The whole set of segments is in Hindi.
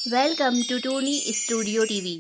Welcome to Tony studio TV.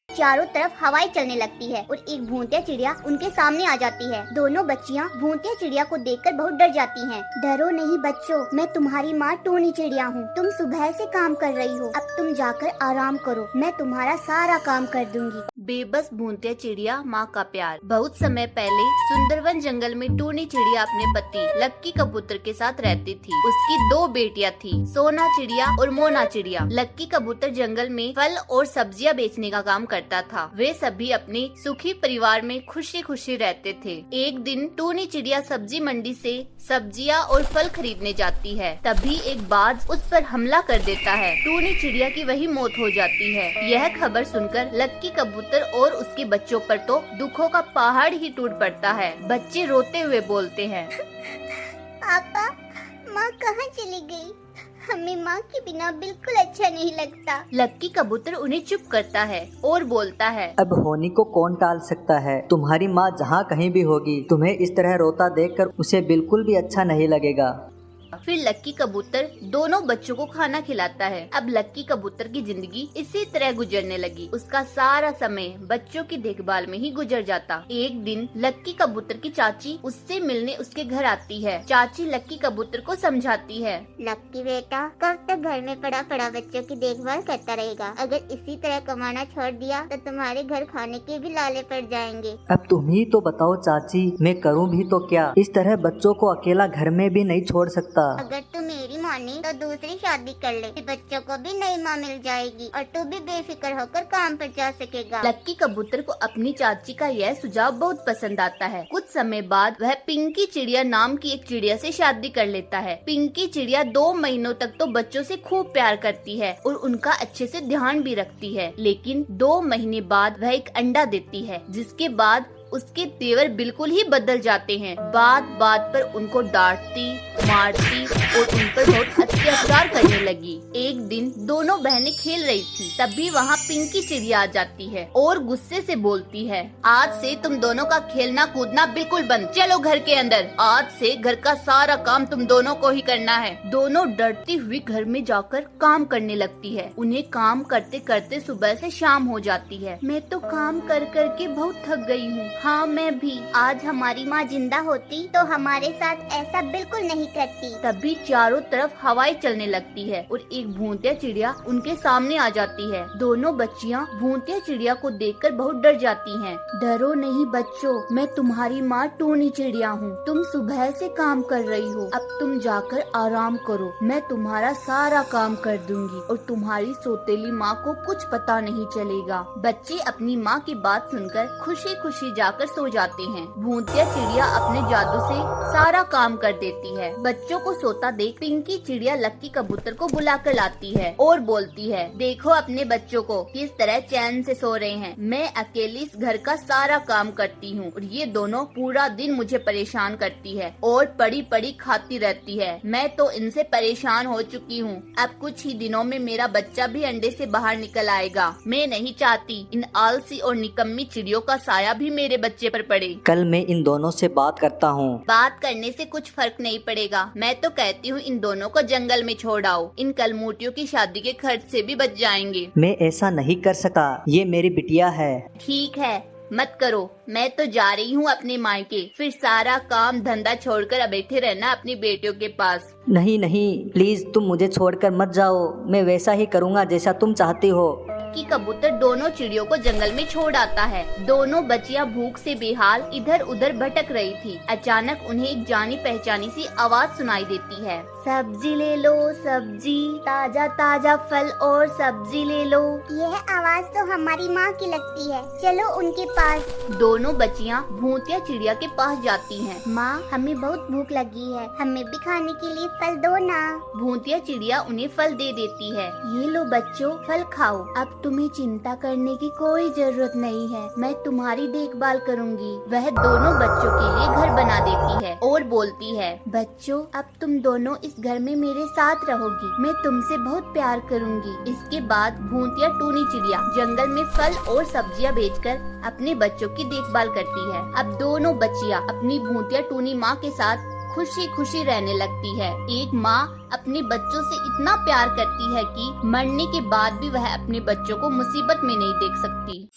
चारों तरफ हवाएं चलने लगती है और एक भूतिया चिड़िया उनके सामने आ जाती है। दोनों बच्चियां भूतिया चिड़िया को देखकर बहुत डर जाती हैं। डरो नहीं बच्चों, मैं तुम्हारी माँ टोनी चिड़िया हूँ। तुम सुबह से काम कर रही हो, अब तुम जाकर आराम करो, मैं तुम्हारा सारा काम कर दूंगी। बेबस भूतिया चिड़िया माँ का प्यार। बहुत समय पहले सुंदरवन जंगल में टोनी चिड़िया अपने पति लक्की कबूतर के साथ रहती थी। उसकी दो बेटियां थी, सोना चिड़िया और मोना चिड़िया। लक्की कबूतर जंगल में फल और सब्जियां बेचने का काम करता था। वे सभी अपने सुखी परिवार में खुशी खुशी रहते थे। एक दिन टोनी चिड़िया सब्जी मंडी से सब्जियां और फल खरीदने जाती है। तभी एक बाज उस पर हमला कर देता है। टोनी चिड़िया की वही मौत हो जाती है। यह खबर सुनकर लक्की कबूतर और उसके बच्चों पर तो दुखों का पहाड़ ही टूट पड़ता है। बच्चे रोते हुए बोलते हैं, पापा, माँ कहाँ चली गई? हमें माँ के बिना बिल्कुल अच्छा नहीं लगता। लक्की कबूतर उन्हें चुप करता है और बोलता है, अब होनी को कौन टाल सकता है। तुम्हारी माँ जहाँ कहीं भी होगी, तुम्हें इस तरह रोता देखकर उसे बिल्कुल भी अच्छा नहीं लगेगा। फिर लक्की कबूतर दोनों बच्चों को खाना खिलाता है। अब लक्की कबूतर की जिंदगी इसी तरह गुजरने लगी। उसका सारा समय बच्चों की देखभाल में ही गुजर जाता। एक दिन लक्की कबूतर की चाची उससे मिलने उसके घर आती है। चाची लक्की कबूतर को समझाती है, लक्की बेटा, कब तक घर में पड़ा पड़ा बच्चों की देखभाल करता रहेगा? अगर इसी तरह कमाना छोड़ दिया तो तुम्हारे घर खाने के भी लाले पड़ जाएंगे। अब तुम ही तो बताओ चाची, मैं करूँ भी तो क्या? इस तरह बच्चों को अकेला घर में भी नहीं छोड़ सकता। अगर तू मेरी मानी तो दूसरी शादी कर ले, फिर बच्चों को भी नई माँ मिल जाएगी और तू भी बेफिक्र होकर काम पर जा सकेगा। लक्की कबूतर को अपनी चाची का यह सुझाव बहुत पसंद आता है। कुछ समय बाद वह पिंकी चिड़िया नाम की एक चिड़िया से शादी कर लेता है। पिंकी चिड़िया 2 महीनों तक तो बच्चों से खूब प्यार करती है और उनका अच्छे से ध्यान भी रखती है। लेकिन 2 महीने बाद वह एक अंडा देती है, जिसके बाद उसके तेवर बिल्कुल ही बदल जाते हैं। बात बात पर उनको डांटती, मारती और उन पर बहुत अत्याचार करने लगी। एक दिन दोनों बहनें खेल रही थी, तभी वहाँ पिंकी चिड़िया आ जाती है और गुस्से से बोलती है, आज से तुम दोनों का खेलना कूदना बिल्कुल बंद, चलो घर के अंदर। आज से घर का सारा काम तुम दोनों को ही करना है। दोनों डरती हुई घर में जाकर काम करने लगती है। उन्हें काम करते करते सुबह से शाम हो जाती है। मैं तो काम कर कर के बहुत थक गई हूँ। हाँ, मैं भी। आज हमारी माँ जिंदा होती तो हमारे साथ ऐसा बिल्कुल नहीं करती। तभी चारों तरफ हवाएं चलने लगती है और एक भूतिया चिड़िया उनके सामने आ जाती है। दोनों बच्चियां भूतिया चिड़िया को देखकर बहुत डर जाती हैं। डरो नहीं बच्चों, मैं तुम्हारी माँ टोनी चिड़िया हूँ। तुम सुबह से काम कर रही हो, अब तुम जाकर आराम करो, मैं तुम्हारा सारा काम कर दूंगी और तुम्हारी सौतेली माँ को कुछ पता नहीं चलेगा। बच्चे अपनी माँ की बात सुनकर खुशी खुशी जाकर सो जाते हैं। भूतिया चिड़िया अपने जादू से सारा काम कर देती है। बच्चों को सोता देख पिंकी चिड़िया लक्की कबूतर को बुला कर लाती है और बोलती है, देखो अपने बच्चों को किस तरह चैन से सो रहे हैं। मैं अकेली इस घर का सारा काम करती हूँ और ये दोनों पूरा दिन मुझे परेशान करती है और पड़ी पड़ी खाती रहती है। मैं तो इनसे परेशान हो चुकी हूँ। अब कुछ ही दिनों में मेरा बच्चा भी अंडे से बाहर निकल आएगा। मैं नहीं चाहती इन आलसी और निकम्मी चिड़ियों का साया भी मेरे बच्चे पर पड़े। कल मैं इन दोनों से बात करता हूँ। बात करने से कुछ फर्क नहीं पड़ेगा। मैं तो कहती हूँ इन दोनों को जंगल में छोड़ आओ। इन कलमूटियों की शादी के खर्च से भी बच जाएंगे। मैं ऐसा नहीं कर सका, ये मेरी बिटिया है। ठीक है, मत करो। मैं तो जा रही हूँ अपने मायके। फिर सारा काम धंधा छोड़कर बैठे रहना अपनी बेटियों के पास। नहीं नहीं, प्लीज तुम मुझे छोड़कर मत जाओ। मैं वैसा ही करूँगा जैसा तुम चाहती हो। कि कबूतर दोनों चिड़ियों को जंगल में छोड़ आता है। दोनों बच्चियां भूख से बेहाल इधर उधर भटक रही थी। अचानक उन्हें एक जानी पहचानी सी आवाज सुनाई देती है, सब्जी ले लो सब्जी, ताजा ताजा फल और सब्जी ले लो। यह आवाज तो हमारी माँ की लगती है, चलो उनके पास। दोनों बच्चियां भूतिया चिड़िया के पास जाती हैं। माँ, हमें बहुत भूख लगी है, हमें भी खाने के लिए फल दो ना। भूतिया चिड़िया उन्हें फल दे देती है। ये लो बच्चों, फल खाओ। अब तुम्हें चिंता करने की कोई जरूरत नहीं है, मैं तुम्हारी देखभाल करूंगी। वह दोनों बच्चों के लिए घर बना देती है और बोलती है, बच्चों अब तुम दोनों इस घर में मेरे साथ रहोगी, मैं तुमसे बहुत प्यार करूंगी। इसके बाद भूतिया टोनी चिड़िया जंगल में फल और सब्जियां बेचकर अपने बच्चों की देखभाल करती है। अब दोनों बच्चियां अपनी भूतिया टोनी माँ के साथ खुशी खुशी रहने लगती है। एक माँ अपने बच्चों से इतना प्यार करती है कि मरने के बाद भी वह अपने बच्चों को मुसीबत में नहीं देख सकती।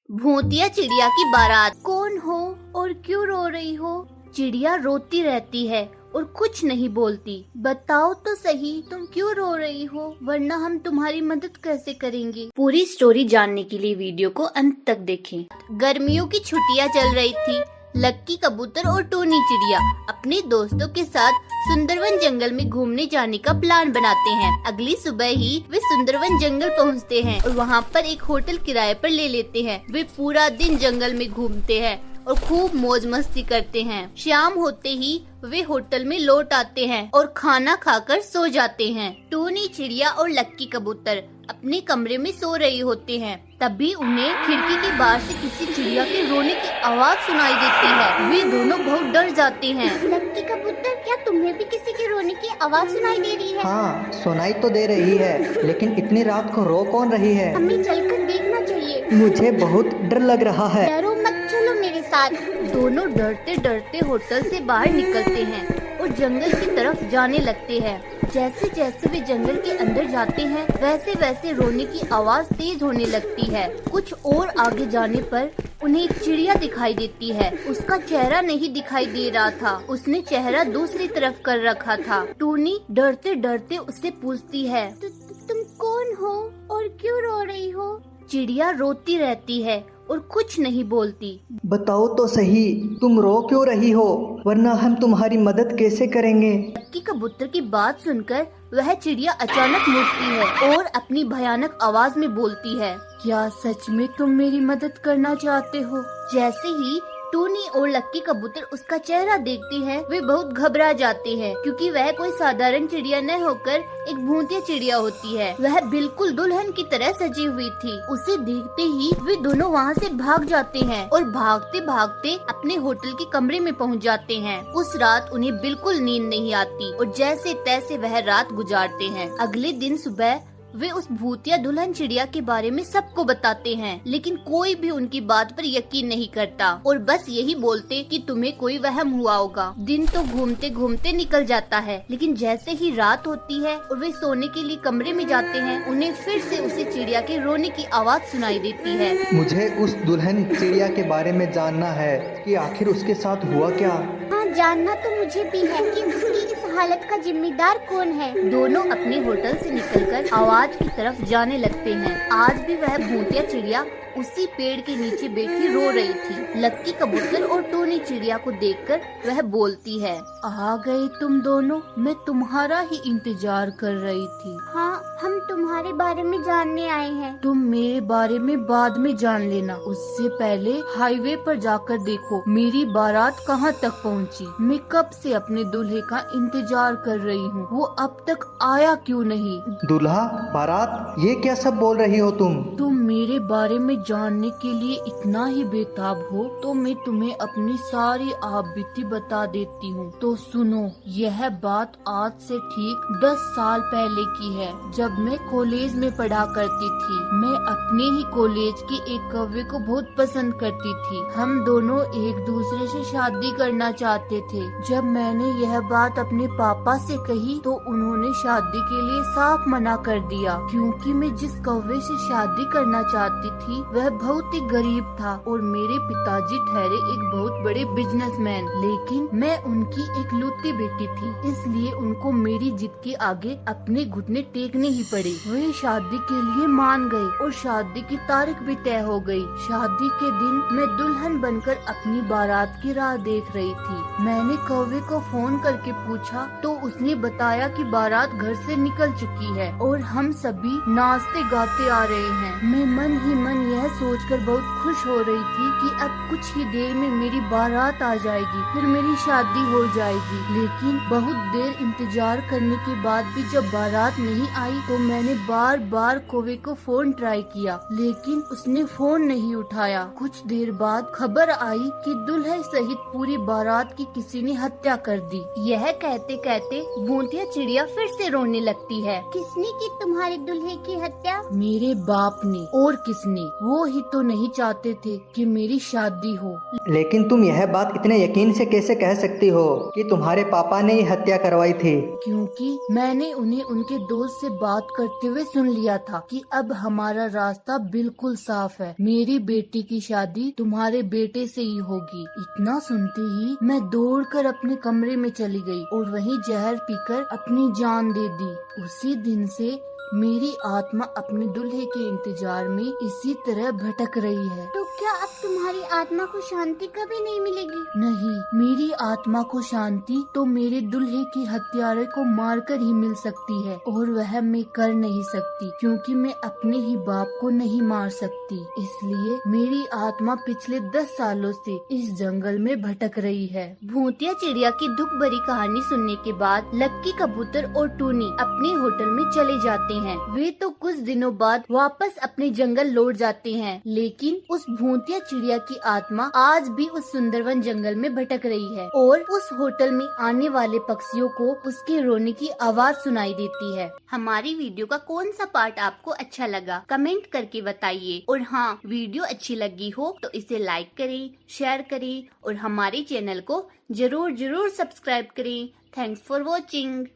भूतिया चिड़िया की बारात। कौन हो और क्यों रो रही हो? चिड़िया रोती रहती है और कुछ नहीं बोलती। बताओ तो सही, तुम क्यों रो रही हो, वरना हम तुम्हारी मदद कैसे करेंगे। पूरी स्टोरी जानने के लिए वीडियो को अंत तक देखें। गर्मियों की छुट्टियां चल रही थी। लक्की कबूतर और टूनी चिड़िया अपने दोस्तों के साथ सुंदरवन जंगल में घूमने जाने का प्लान बनाते हैं। अगली सुबह ही वे सुंदरवन जंगल पहुंचते हैं और वहां पर एक होटल किराए पर ले लेते हैं। वे पूरा दिन जंगल में घूमते हैं और खूब मौज मस्ती करते हैं। शाम होते ही वे होटल में लौट आते हैं और खाना खाकर सो जाते हैं। टूनी चिड़िया और लक्की कबूतर अपने कमरे में सो रहे होते हैं। तभी उन्हें खिड़की के बाहर से किसी चिड़िया के रोने की आवाज सुनाई देती है। वे दोनों बहुत डर जाते हैं। लक्की कबूतर, क्या तुम्हें भी किसी के रोने की आवाज सुनाई दे रही है? हाँ, सुनाई तो दे रही है, लेकिन इतनी रात को रो कौन रही है? हमें चलकर देखना चाहिए। मुझे बहुत डर लग रहा है। डरो मत, चलो मेरे साथ। दोनों डरते डरते होटल से बाहर निकलते हैं और जंगल की तरफ जाने लगते हैं। जैसे जैसे वे जंगल के अंदर जाते हैं, वैसे वैसे रोने की आवाज तेज होने लगती है। कुछ और आगे जाने पर उन्हें एक चिड़िया दिखाई देती है। उसका चेहरा नहीं दिखाई दे रहा था, उसने चेहरा दूसरी तरफ कर रखा था। टूनी डरते डरते उससे पूछती है, तुम कौन हो और क्यों रो रही हो? चिड़िया रोती रहती है और कुछ नहीं बोलती। बताओ तो सही, तुम रो क्यों रही हो, वरना हम तुम्हारी मदद कैसे करेंगे? लक्की कबूतर की बात सुनकर वह चिड़िया अचानक मुड़ती है और अपनी भयानक आवाज में बोलती है, क्या सच में तुम मेरी मदद करना चाहते हो? जैसे ही टूनी और लक्की कबूतर उसका चेहरा देखते हैं, वे बहुत घबरा जाते हैं, क्योंकि वह कोई साधारण चिड़िया न होकर एक भूतिया चिड़िया होती है। वह बिल्कुल दुल्हन की तरह सजी हुई थी। उसे देखते ही वे दोनों वहाँ से भाग जाते हैं और भागते भागते अपने होटल के कमरे में पहुँच जाते हैं। उस रात उन्हें बिल्कुल नींद नहीं आती और जैसे तैसे वह रात गुजारते हैं। अगले दिन सुबह वे उस भूतिया दुल्हन चिड़िया के बारे में सबको बताते हैं, लेकिन कोई भी उनकी बात पर यकीन नहीं करता और बस यही बोलते कि तुम्हें कोई वहम हुआ होगा। दिन तो घूमते घूमते निकल जाता है, लेकिन जैसे ही रात होती है और वे सोने के लिए कमरे में जाते हैं, उन्हें फिर से उसी चिड़िया के रोने की आवाज सुनाई देती है। मुझे उस दुल्हन चिड़िया के बारे में जानना है कि आखिर उसके साथ हुआ क्या। हाँ, जानना तो मुझे भी है कि उसकी इस हालत का जिम्मेदार कौन है। दोनों अपने होटल से निकलकर आवाज की तरफ जाने लगते हैं। आज भी वह भूतिया चिड़िया उसी पेड़ के नीचे बैठी रो रही थी। लक्की कबूतर और टूनी चिड़िया को देखकर वह बोलती है, आ गए तुम दोनों, मैं तुम्हारा ही इंतजार कर रही थी। हाँ, हम तुम्हारे बारे में जानने आए हैं। तुम मेरे बारे में बाद में जान लेना, उससे पहले हाईवे पर जाकर देखो मेरी बारात कहाँ तक पहुँची। मैं कब से अपने दूल्हे का इंतजार कर रही हूँ, वो अब तक आया क्यों नहीं। दूल्हा, बारात, ये क्या सब बोल रही हो तुम मेरे बारे में जानने के लिए इतना ही बेताब हो तो मैं तुम्हें अपनी सारी आपबीती बता देती हूँ। तो सुनो, यह बात आज से ठीक 10 साल पहले की है, जब मैं कॉलेज में पढ़ा करती थी। मैं अपने ही कॉलेज के एक कव्य को बहुत पसंद करती थी। हम दोनों एक दूसरे से शादी करना चाहते थे। जब मैंने यह बात अपने पापा से कही तो उन्होंने शादी के लिए साफ मना कर दिया, क्योंकि मैं जिस कव्य से शादी करना चाहती थी वह बहुत ही गरीब था और मेरे पिताजी ठहरे एक बहुत बड़े बिजनेसमैन। लेकिन मैं उनकी इकलौती बेटी थी, इसलिए उनको मेरी जिद के आगे अपने घुटने टेकने ही पड़े। वे शादी के लिए मान गए और शादी की तारीख भी तय हो गई। शादी के दिन मैं दुल्हन बनकर अपनी बारात की राह देख रही थी। मैंने कौवे को फोन करके पूछा तो उसने बताया कि बारात घर से निकल चुकी है और हम सभी नाचते गाते आ रहे हैं। मैं मन ही मन यह सोचकर बहुत खुश हो रही थी कि अब कुछ ही देर में मेरी बारात आ जाएगी, फिर मेरी शादी हो जाएगी। लेकिन बहुत देर इंतजार करने के बाद भी जब बारात नहीं आई तो मैंने बार बार कौवे को फोन ट्राई किया, लेकिन उसने फोन नहीं उठाया। कुछ देर बाद खबर आई कि दुल्हन सहित पूरी बारात की किसी ने हत्या कर दी। यह कहते कहते कहते भूतिया चिड़िया फिर से रोने लगती है। किसने की तुम्हारे दूल्हे की हत्या? मेरे बाप ने, और किसने? वो ही तो नहीं चाहते थे कि मेरी शादी हो। लेकिन तुम यह बात इतने यकीन से कैसे कह सकती हो कि तुम्हारे पापा ने ही हत्या करवाई थी? क्योंकि मैंने उन्हें उनके दोस्त से बात करते हुए सुन लिया था कि अब हमारा रास्ता बिल्कुल साफ है, मेरी बेटी की शादी तुम्हारे बेटे से ही होगी। इतना सुनते ही मैं दौड़कर अपने कमरे में चली गई और वहीं जहर पीकर अपनी जान दे दी। उसी दिन से मेरी आत्मा अपने दूल्हे के इंतजार में इसी तरह भटक रही है। तो क्या अब तुम्हारी आत्मा को शांति कभी नहीं मिलेगी? नहीं, मेरी आत्मा को शांति तो मेरे दूल्हे की हत्यारे को मारकर ही मिल सकती है, और वह मैं कर नहीं सकती क्योंकि मैं अपने ही बाप को नहीं मार सकती। इसलिए मेरी आत्मा पिछले 10 सालों से इस जंगल में भटक रही है। भूतिया चिड़िया की दुख भरी कहानी सुनने के बाद लक्की कबूतर और टूनी अपने होटल में चले जाते हैं। वे तो कुछ दिनों बाद वापस अपने जंगल लौट जाते हैं, लेकिन उस भूतिया चिड़िया की आत्मा आज भी उस सुंदरवन जंगल में भटक रही है और उस होटल में आने वाले पक्षियों को उसके रोने की आवाज सुनाई देती है। हमारी वीडियो का कौन सा पार्ट आपको अच्छा लगा कमेंट करके बताइए, और हाँ, वीडियो अच्छी लगी हो तो इसे लाइक करें, शेयर करें और हमारे चैनल को जरूर सब्सक्राइब करें। Thanks for watching.